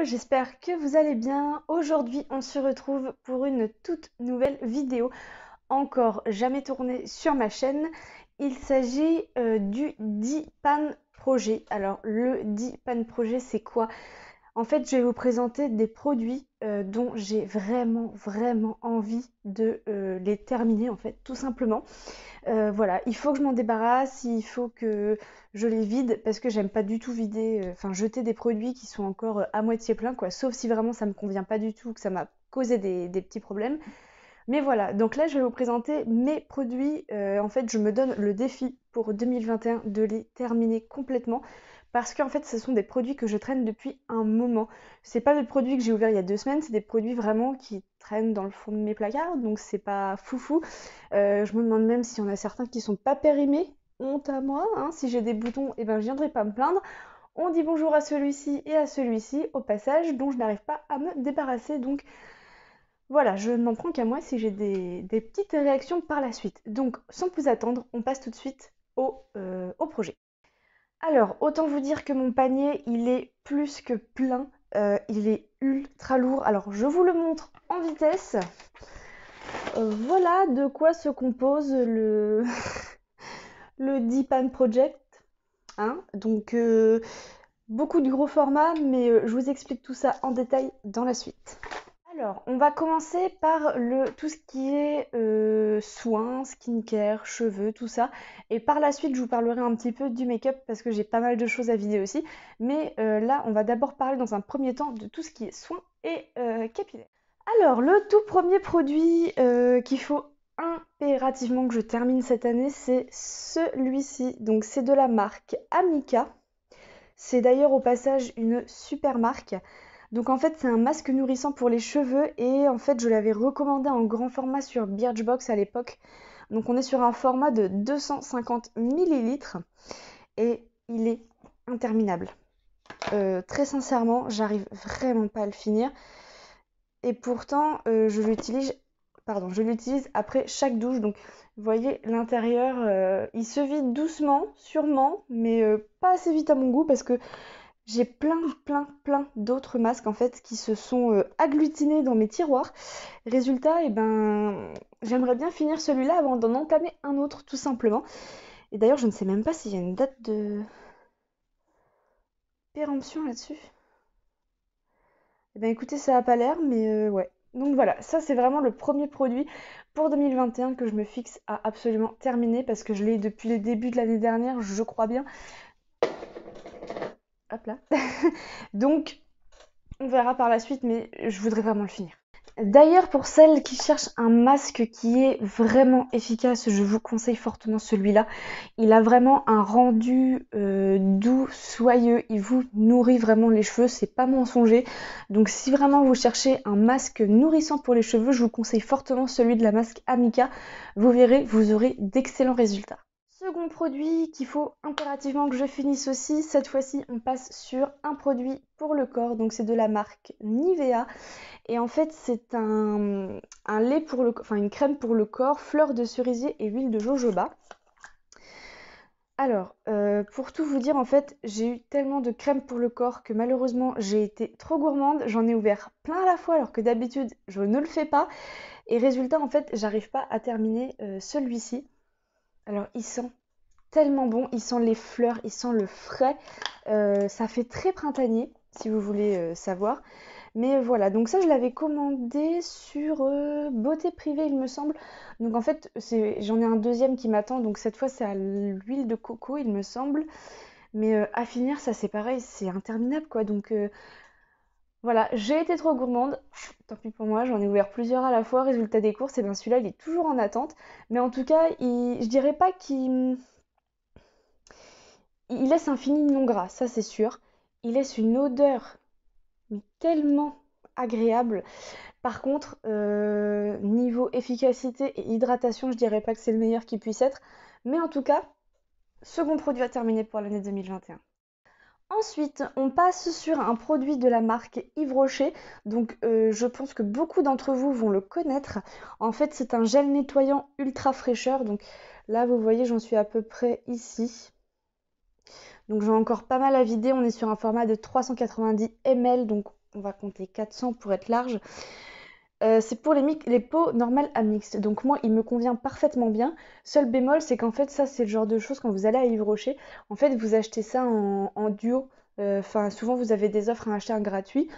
j'espère que vous allez bien. Aujourd'hui, on se retrouve pour une toute nouvelle vidéo, encore jamais tournée sur ma chaîne. Il s'agit du 10 pan projet. Alors, le 10 pan projet, c'est quoi? En fait, je vais vous présenter des produits dont j'ai vraiment envie de les terminer, en fait, tout simplement. Voilà, il faut que je m'en débarrasse, il faut que je les vide parce que j'aime pas du tout vider, enfin jeter des produits qui sont encore à moitié pleins, quoi. Sauf si vraiment ça me convient pas du tout, que ça m'a causé des petits problèmes. Mais voilà, donc là je vais vous présenter mes produits. En fait, je me donne le défi pour 2021 de les terminer complètement parce qu'en fait, ce sont des produits que je traîne depuis un moment. C'est pas des produits que j'ai ouverts il y a 2 semaines, c'est des produits vraiment qui traînent dans le fond de mes placards, donc c'est pas foufou. Je me demande même s'il y en a certains qui sont pas périmés. Honte à moi, hein. Si j'ai des boutons, eh ben, je viendrai pas me plaindre. On dit bonjour à celui-ci et à celui-ci au passage, dont je n'arrive pas à me débarrasser. Donc voilà, je n'en prends qu'à moi si j'ai des petites réactions par la suite. Donc sans plus attendre, on passe tout de suite au projet. Alors, autant vous dire que mon panier, il est plus que plein. Il est ultra lourd. Alors, je vous le montre en vitesse. Voilà de quoi se compose le Deepan Project. Hein. Donc, beaucoup de gros formats, mais je vous explique tout ça en détail dans la suite. Alors, on va commencer par tout ce qui est soins, skincare, cheveux, tout ça. Et par la suite, je vous parlerai un petit peu du make-up parce que j'ai pas mal de choses à vider aussi. Mais là, on va d'abord parler dans un premier temps de tout ce qui est soins et capillaire. Alors, le tout premier produit qu'il faut impérativement que je termine cette année, c'est celui-ci. Donc, c'est de la marque Amika. C'est d'ailleurs au passage une super marque. Donc en fait, c'est un masque nourrissant pour les cheveux et en fait, je l'avais recommandé en grand format sur Birchbox à l'époque. Donc on est sur un format de 250 millilitres et il est interminable. Très sincèrement, j'arrive vraiment pas à le finir. Et pourtant, je l'utilise après chaque douche. Donc vous voyez, l'intérieur, il se vide doucement, sûrement, mais pas assez vite à mon goût parce que j'ai plein d'autres masques en fait qui se sont agglutinés dans mes tiroirs. Résultat, eh ben, j'aimerais bien finir celui-là avant d'en entamer un autre tout simplement. Et d'ailleurs, je ne sais même pas s'il y a une date de péremption là-dessus. Eh ben écoutez, ça a pas l'air, mais ouais. Donc voilà, ça c'est vraiment le premier produit pour 2021 que je me fixe à absolument terminer parce que je l'ai depuis le début de l'année dernière, je crois bien. Hop là. Donc, on verra par la suite, mais je voudrais vraiment le finir. D'ailleurs, pour celles qui cherchent un masque qui est vraiment efficace, je vous conseille fortement celui-là. Il a vraiment un rendu doux, soyeux, il vous nourrit vraiment les cheveux, c'est pas mensonger. Donc si vraiment vous cherchez un masque nourrissant pour les cheveux, je vous conseille fortement celui de la marque Amika. Vous verrez, vous aurez d'excellents résultats. Second produit qu'il faut impérativement que je finisse aussi, cette fois-ci on passe sur un produit pour le corps, donc c'est de la marque Nivea. Et en fait, c'est un lait pour enfin une crème pour le corps, fleurs de cerisier et huile de jojoba. Alors, pour tout vous dire, en fait, j'ai eu tellement de crèmes pour le corps que malheureusement, j'ai été trop gourmande. J'en ai ouvert plein à la fois alors que d'habitude, je ne le fais pas. Et résultat, en fait, j'arrive pas à terminer celui-ci. Alors, il sent tellement bon, il sent les fleurs, il sent le frais. Ça fait très printanier, si vous voulez savoir. Mais voilà, donc ça je l'avais commandé sur Beauté Privée il me semble. Donc en fait j'en ai un deuxième qui m'attend, donc cette fois c'est à l'huile de coco il me semble. Mais à finir ça c'est pareil, c'est interminable quoi. Donc voilà, j'ai été trop gourmande, tant pis pour moi, j'en ai ouvert plusieurs à la fois. Résultat des courses, et bien celui-là il est toujours en attente. Mais en tout cas, je dirais pas il laisse un fini non gras, ça c'est sûr. Il laisse une odeur mais tellement agréable. Par contre, niveau efficacité et hydratation, je dirais pas que c'est le meilleur qui puisse être. Mais en tout cas, second produit à terminer pour l'année 2021. Ensuite, on passe sur un produit de la marque Yves Rocher. Donc, je pense que beaucoup d'entre vous vont le connaître. En fait, c'est un gel nettoyant ultra fraîcheur. Donc là, vous voyez, j'en suis à peu près ici. Donc j'ai encore pas mal à vider. On est sur un format de 390 ml, donc on va compter 400 pour être large. C'est pour les pots normales à mixte. Donc moi, il me convient parfaitement bien. Seul bémol, c'est qu'en fait, ça, c'est le genre de choses quand vous allez à Yves Rocher. En fait, vous achetez ça en duo. Enfin, souvent, vous avez des offres à acheter un gratuit.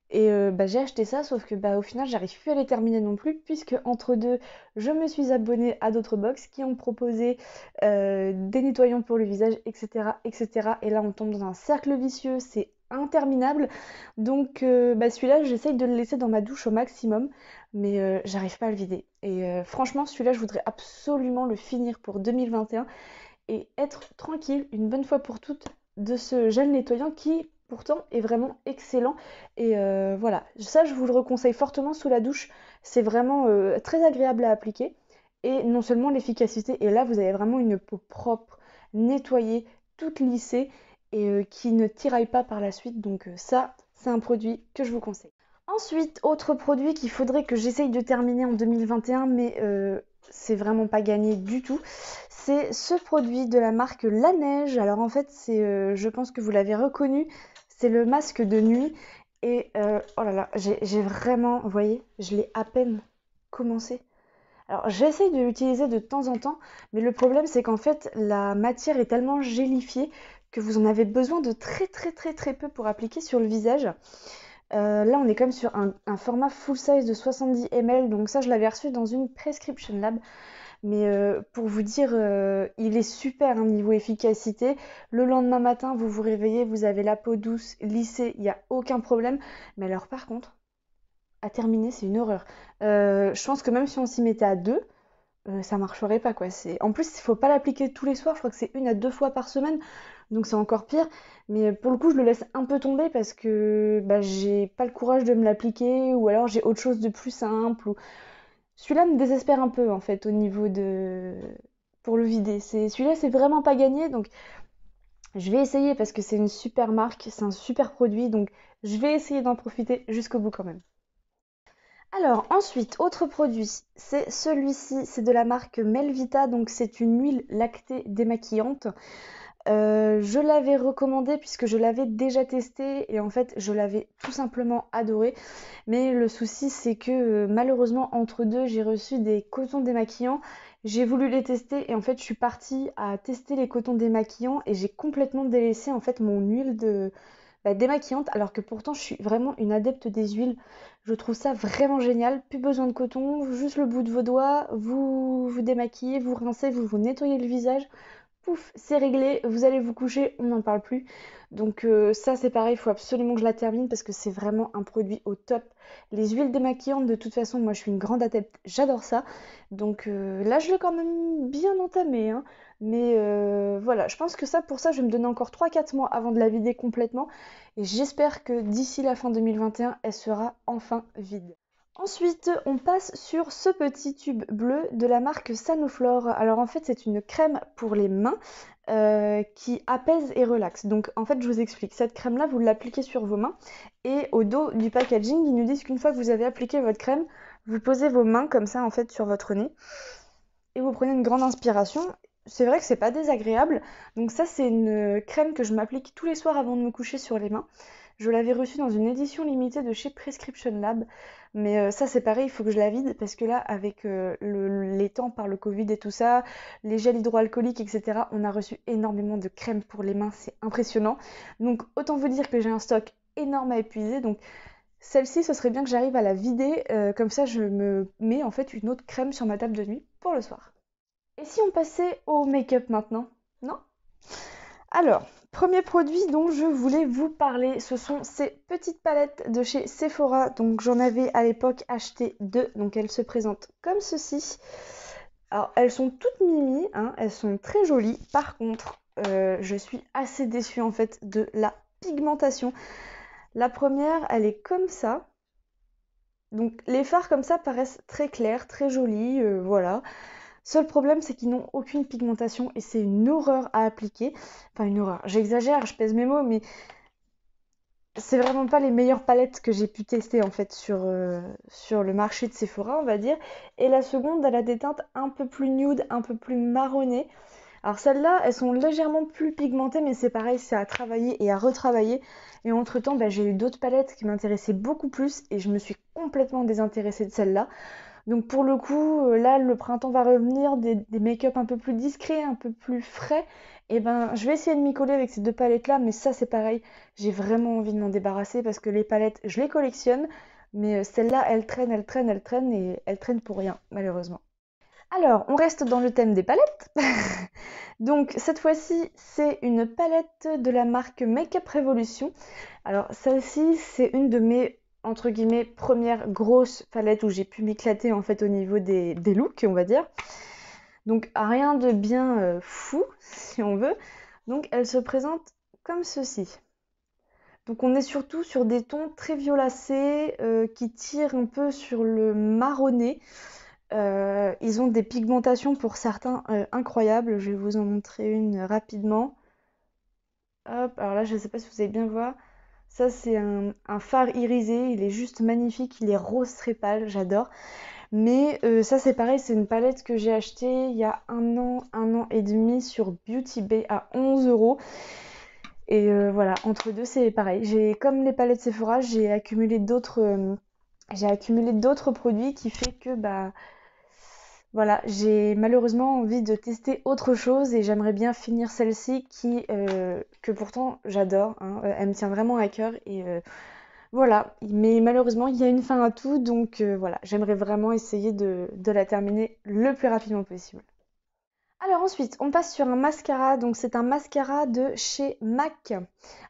Et bah, j'ai acheté ça, sauf que bah, au final, j'arrive plus à les terminer non plus, puisque entre deux, je me suis abonnée à d'autres box qui ont proposé des nettoyants pour le visage, etc., etc. Et là, on tombe dans un cercle vicieux, c'est interminable. Donc, bah, celui-là, j'essaye de le laisser dans ma douche au maximum, mais j'arrive pas à le vider. Et franchement, celui-là, je voudrais absolument le finir pour 2021 et être tranquille une bonne fois pour toutes de ce gel nettoyant qui pourtant est vraiment excellent. Et voilà, ça je vous le reconseille fortement sous la douche. C'est vraiment très agréable à appliquer. Et non seulement l'efficacité, et là vous avez vraiment une peau propre, nettoyée, toute lissée et qui ne tiraille pas par la suite. Donc ça, c'est un produit que je vous conseille. Ensuite, autre produit qu'il faudrait que j'essaye de terminer en 2021, mais c'est vraiment pas gagné du tout. C'est ce produit de la marque La Neige. Alors en fait, je pense que vous l'avez reconnu, c'est le masque de nuit. Et oh là là, j'ai vraiment, vous voyez, je l'ai à peine commencé. Alors j'essaye de l'utiliser de temps en temps, mais le problème c'est qu'en fait la matière est tellement gélifiée que vous en avez besoin de très très très très peu pour appliquer sur le visage. Là, on est quand même sur un format full size de 70 ml, donc ça, je l'avais reçu dans une Prescription Lab. Mais pour vous dire, il est super hein, niveau efficacité. Le lendemain matin, vous vous réveillez, vous avez la peau douce, lissée, il n'y a aucun problème. Mais alors, par contre, à terminer, c'est une horreur. Je pense que même si on s'y mettait à deux, ça marcherait pas quoi. En plus, il faut pas l'appliquer tous les soirs, je crois que c'est 1 à 2 fois par semaine, donc c'est encore pire. Mais pour le coup, je le laisse un peu tomber parce que bah, j'ai pas le courage de me l'appliquer ou alors j'ai autre chose de plus simple. Celui-là me désespère un peu en fait au niveau de pour le vider. Celui-là, c'est vraiment pas gagné, donc je vais essayer parce que c'est une super marque, c'est un super produit, donc je vais essayer d'en profiter jusqu'au bout quand même. Alors ensuite, autre produit, c'est celui-ci, c'est de la marque Melvita, donc c'est une huile lactée démaquillante. Je l'avais recommandé puisque je l'avais déjà testé et en fait je l'avais tout simplement adoré. Mais le souci c'est que malheureusement entre deux j'ai reçu des cotons démaquillants. J'ai voulu les tester et en fait je suis partie à tester les cotons démaquillants et j'ai complètement délaissé en fait mon huile démaquillante alors que pourtant je suis vraiment une adepte des huiles. Je trouve ça vraiment génial. Plus besoin de coton, juste le bout de vos doigts, vous vous démaquillez, vous rincez, vous vous nettoyez le visage. Pouf, c'est réglé, vous allez vous coucher, on n'en parle plus. Donc ça c'est pareil, il faut absolument que je la termine parce que c'est vraiment un produit au top. Les huiles démaquillantes, de toute façon, moi je suis une grande adepte, j'adore ça. Donc là je l'ai quand même bien entamé, hein. Mais voilà, je pense que ça, pour ça, je vais me donner encore 3 4 mois avant de la vider complètement. Et j'espère que d'ici la fin 2021, elle sera enfin vide. Ensuite, on passe sur ce petit tube bleu de la marque Sanoflore. Alors en fait, c'est une crème pour les mains qui apaise et relaxe. Donc en fait, je vous explique. Cette crème-là, vous l'appliquez sur vos mains et au dos du packaging, ils nous disent qu'une fois que vous avez appliqué votre crème, vous posez vos mains comme ça en fait sur votre nez et vous prenez une grande inspiration. C'est vrai que c'est pas désagréable. Donc ça, c'est une crème que je m'applique tous les soirs avant de me coucher sur les mains. Je l'avais reçue dans une édition limitée de chez Prescription Lab. Mais ça, c'est pareil, il faut que je la vide parce que là, avec les temps par le Covid et tout ça, les gels hydroalcooliques, etc., on a reçu énormément de crèmes pour les mains. C'est impressionnant. Donc autant vous dire que j'ai un stock énorme à épuiser. Donc celle-ci, ce serait bien que j'arrive à la vider. Comme ça, je me mets en fait une autre crème sur ma table de nuit pour le soir. Et si on passait au make-up maintenant? Non? Alors, premier produit dont je voulais vous parler, ce sont ces petites palettes de chez Sephora. Donc j'en avais à l'époque acheté deux, donc elles se présentent comme ceci. Alors elles sont toutes mimi, hein, elles sont très jolies. Par contre, je suis assez déçue en fait de la pigmentation. La première, elle est comme ça. Donc les fards comme ça paraissent très clairs, très jolis, voilà. Seul problème, c'est qu'ils n'ont aucune pigmentation et c'est une horreur à appliquer. Enfin, une horreur. J'exagère, je pèse mes mots, mais c'est vraiment pas les meilleures palettes que j'ai pu tester en fait sur le marché de Sephora, on va dire. Et la seconde, elle a des teintes un peu plus nude, un peu plus marronnées. Alors celles-là, elles sont légèrement plus pigmentées, mais c'est pareil, c'est à travailler et à retravailler. Et entre-temps, bah, j'ai eu d'autres palettes qui m'intéressaient beaucoup plus et je me suis complètement désintéressée de celle-là. Donc pour le coup, là, le printemps va revenir, des make-up un peu plus discrets, un peu plus frais. Et ben, je vais essayer de m'y coller avec ces deux palettes-là, mais ça, c'est pareil. J'ai vraiment envie de m'en débarrasser parce que les palettes, je les collectionne, mais celle-là, elle traîne, elle traîne, elle traîne et elle traîne pour rien, malheureusement. Alors, on reste dans le thème des palettes. Donc, cette fois-ci, c'est une palette de la marque Makeup Revolution. Alors, celle-ci, c'est une de mes, entre guillemets, premières grosses palettes où j'ai pu m'éclater en fait au niveau des looks, on va dire. Donc, rien de bien fou, si on veut. Donc, elle se présente comme ceci. Donc, on est surtout sur des tons très violacés qui tirent un peu sur le marronné. Ils ont des pigmentations pour certains incroyables. Je vais vous en montrer une rapidement. Hop, alors là, je ne sais pas si vous allez bien voir. Ça, c'est un fard irisé. Il est juste magnifique. Il est rose très pâle. J'adore. Mais ça, c'est pareil. C'est une palette que j'ai achetée il y a un an et demi sur Beauty Bay à 11 euros. Et voilà, entre deux, c'est pareil. Comme les palettes Sephora, j'ai accumulé d'autres produits qui fait que bah voilà, j'ai malheureusement envie de tester autre chose et j'aimerais bien finir celle-ci que pourtant j'adore, hein. Elle me tient vraiment à cœur et voilà. Mais malheureusement, il y a une fin à tout, donc voilà, j'aimerais vraiment essayer de la terminer le plus rapidement possible. Alors ensuite, on passe sur un mascara, donc c'est un mascara de chez MAC.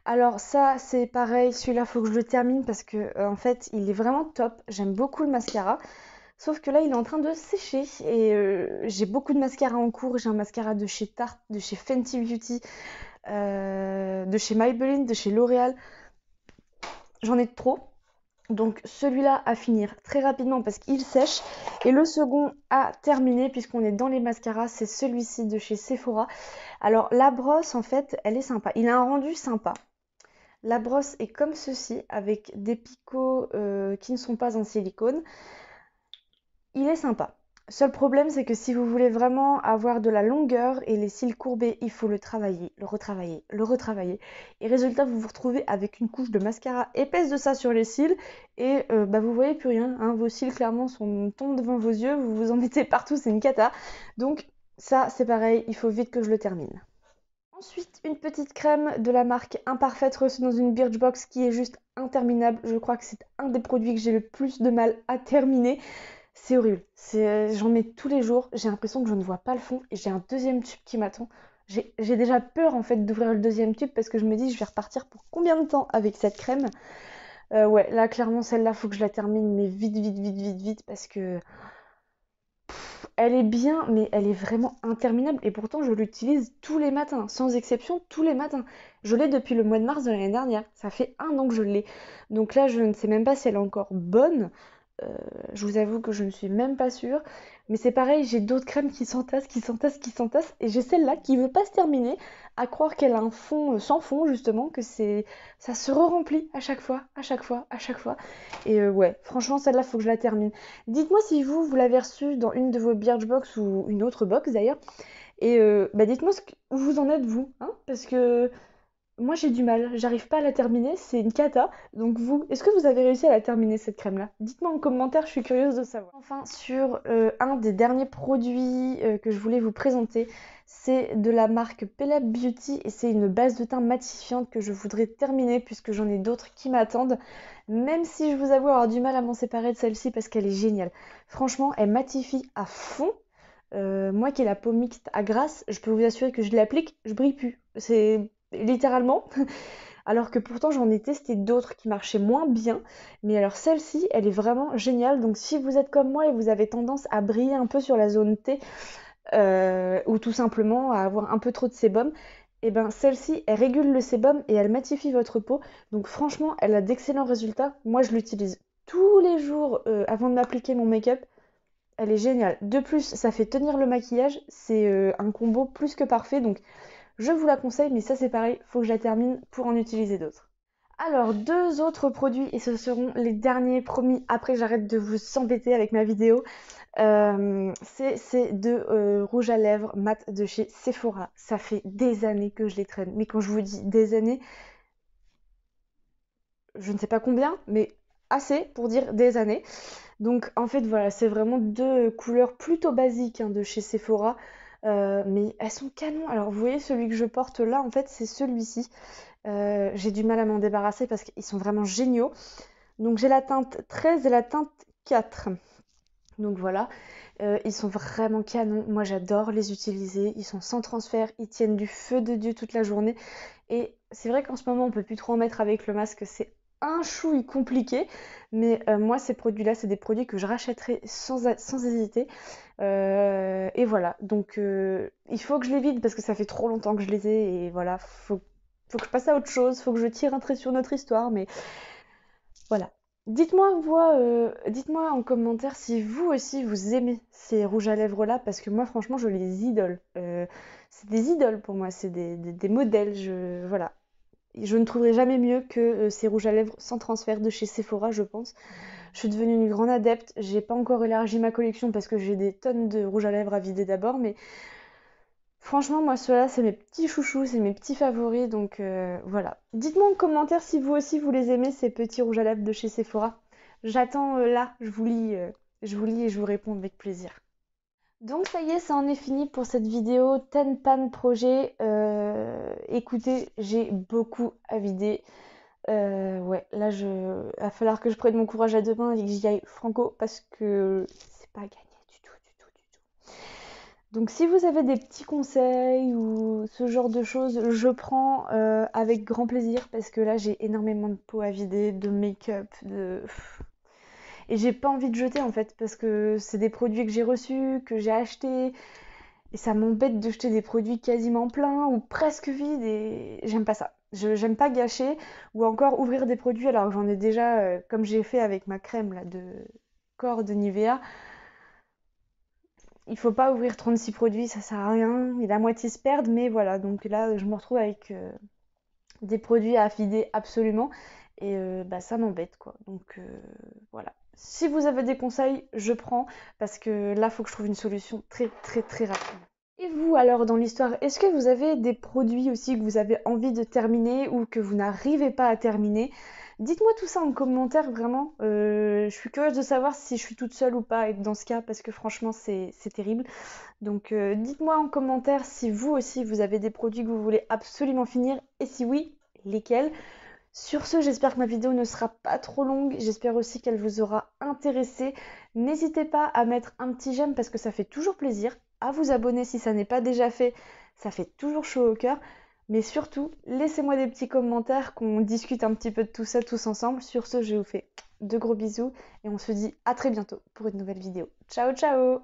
Alors ça, c'est pareil, celui-là, faut que je le termine parce que en fait, il est vraiment top. J'aime beaucoup le mascara. Sauf que là, il est en train de sécher et j'ai beaucoup de mascara en cours. J'ai un mascara de chez Tarte, de chez Fenty Beauty, de chez Maybelline, de chez L'Oréal. J'en ai trop. Donc celui-là à finir très rapidement parce qu'il sèche. Et le second à terminer puisqu'on est dans les mascaras, c'est celui-ci de chez Sephora. Alors la brosse, en fait, elle est sympa. Il a un rendu sympa. La brosse est comme ceci avec des picots qui ne sont pas en silicone. Il est sympa. Seul problème, c'est que si vous voulez vraiment avoir de la longueur et les cils courbés, il faut le travailler, le retravailler, le retravailler. Et résultat, vous vous retrouvez avec une couche de mascara épaisse de ça sur les cils et bah, vous voyez plus rien, hein. Vos cils clairement tombent devant vos yeux, vous vous en mettez partout, c'est une cata. Donc ça, c'est pareil, il faut vite que je le termine. Ensuite, une petite crème de la marque Imparfaite reçue dans une Birchbox qui est juste interminable. Je crois que c'est un des produits que j'ai le plus de mal à terminer. C'est horrible. J'en mets tous les jours. J'ai l'impression que je ne vois pas le fond et j'ai un deuxième tube qui m'attend. J'ai déjà peur en fait d'ouvrir le deuxième tube parce que je me dis je vais repartir pour combien de temps avec cette crème. Ouais, là clairement celle-là faut que je la termine mais vite vite vite vite vite parce que elle est bien mais elle est vraiment interminable et pourtant je l'utilise tous les matins, sans exception tous les matins. Je l'ai depuis le mois de mars de l'année dernière. Ça fait un an que je l'ai. Donc là je ne sais même pas si elle est encore bonne. Euh, je vous avoue que je ne suis même pas sûre. Mais c'est pareil, j'ai d'autres crèmes qui s'entassent, qui s'entassent, qui s'entassent. Et j'ai celle-là qui veut pas se terminer. À croire qu'elle a un fond sans fond, justement, ça se re-remplit à chaque fois, à chaque fois, à chaque fois. Et ouais, franchement, celle-là, faut que je la termine. Dites-moi si vous l'avez reçue dans une de vos Birchbox ou une autre box d'ailleurs. Et bah dites-moi où vous en êtes, vous. Hein, parce que moi j'ai du mal, j'arrive pas à la terminer, c'est une cata. Donc vous, est-ce que vous avez réussi à la terminer cette crème-là? Dites-moi en commentaire, je suis curieuse de savoir. Enfin, sur un des derniers produits que je voulais vous présenter, c'est de la marque Pella Beauty et c'est une base de teint matifiante que je voudrais terminer puisque j'en ai d'autres qui m'attendent. Même si je vous avoue avoir du mal à m'en séparer de celle-ci parce qu'elle est géniale. Franchement, elle matifie à fond. Moi qui ai la peau mixte à grasse, je peux vous assurer que je l'applique, je brille plus. C'est littéralement. Alors que pourtant j'en ai testé d'autres qui marchaient moins bien. Mais alors celle-ci, elle est vraiment géniale. Donc si vous êtes comme moi et vous avez tendance à briller un peu sur la zone T, ou tout simplement à avoir un peu trop de sébum, et ben celle-ci, elle régule le sébum et elle matifie votre peau. Donc franchement, elle a d'excellents résultats. Moi je l'utilise tous les jours avant de m'appliquer mon make-up. Elle est géniale. De plus, ça fait tenir le maquillage. C'est un combo plus que parfait. Donc je vous la conseille, mais ça c'est pareil, faut que je la termine pour en utiliser d'autres. Alors, deux autres produits, et ce seront les derniers promis, après j'arrête de vous embêter avec ma vidéo. C'est de rouge à lèvres mat de chez Sephora. Ça fait des années que je les traîne. Mais quand je vous dis des années, je ne sais pas combien, mais assez pour dire des années. Donc en fait voilà, c'est vraiment deux couleurs plutôt basiques hein, de chez Sephora. Mais elles sont canon. Alors vous voyez celui que je porte là, en fait c'est celui-ci. J'ai du mal à m'en débarrasser parce qu'ils sont vraiment géniaux. Donc j'ai la teinte 13 et la teinte 4. Donc voilà, ils sont vraiment canons. Moi j'adore les utiliser. Ils sont sans transfert, ils tiennent du feu de Dieu toute la journée. Et c'est vrai qu'en ce moment on peut plus trop en mettre avec le masque, c'est un chouille compliqué. Mais moi ces produits-là, c'est des produits que je rachèterai sans hésiter. Et voilà, donc il faut que je les vide parce que ça fait trop longtemps que je les ai. Et voilà, faut que je passe à autre chose, faut que je tire un trait sur notre histoire. Mais voilà. Dites-moi en commentaire si vous aussi vous aimez ces rouges à lèvres là, parce que moi franchement je les idole. C'est des idoles pour moi, c'est des modèles. Voilà. Je ne trouverai jamais mieux que ces rouges à lèvres sans transfert de chez Sephora, je pense. Je suis devenue une grande adepte. J'ai pas encore élargi ma collection parce que j'ai des tonnes de rouges à lèvres à vider d'abord, mais franchement, moi, ceux-là, c'est mes petits chouchous, c'est mes petits favoris, donc voilà. Dites-moi en commentaire si vous aussi vous les aimez, ces petits rouges à lèvres de chez Sephora. J'attends là, je vous lis et je vous réponds avec plaisir. Donc ça y est, ça en est fini pour cette vidéo Ten Pan Projet. Écoutez, j'ai beaucoup à vider. Ouais, là, va falloir que je prenne mon courage à deux mains et que j'y aille franco parce que c'est pas gagné du tout, du tout, du tout. Donc si vous avez des petits conseils ou ce genre de choses, je prends avec grand plaisir parce que là j'ai énormément de peau à vider, de make-up, et j'ai pas envie de jeter en fait parce que c'est des produits que j'ai reçus, que j'ai achetés et ça m'embête de jeter des produits quasiment pleins ou presque vides et j'aime pas ça. J'aime pas gâcher ou encore ouvrir des produits alors que j'en ai déjà, comme j'ai fait avec ma crème là de corps de Nivea. Il faut pas ouvrir 36 produits, ça sert à rien. Et la moitié se perdent, mais voilà. Donc là, je me retrouve avec des produits à vider absolument. Et bah, ça m'embête, quoi. Donc voilà. Si vous avez des conseils, je prends. Parce que là, il faut que je trouve une solution très, très, très rapide. Et vous, alors, dans l'histoire, est-ce que vous avez des produits aussi que vous avez envie de terminer ou que vous n'arrivez pas à terminer? Dites-moi tout ça en commentaire, vraiment. Je suis curieuse de savoir si je suis toute seule ou pas dans ce cas, parce que franchement, c'est terrible. Donc, dites-moi en commentaire si vous aussi, vous avez des produits que vous voulez absolument finir, et si oui, lesquels. Sur ce, j'espère que ma vidéo ne sera pas trop longue. J'espère aussi qu'elle vous aura intéressé. N'hésitez pas à mettre un petit j'aime parce que ça fait toujours plaisir. À vous abonner si ça n'est pas déjà fait. Ça fait toujours chaud au cœur. Mais surtout, laissez-moi des petits commentaires, qu'on discute un petit peu de tout ça tous ensemble. Sur ce, je vous fais de gros bisous et on se dit à très bientôt pour une nouvelle vidéo. Ciao, ciao!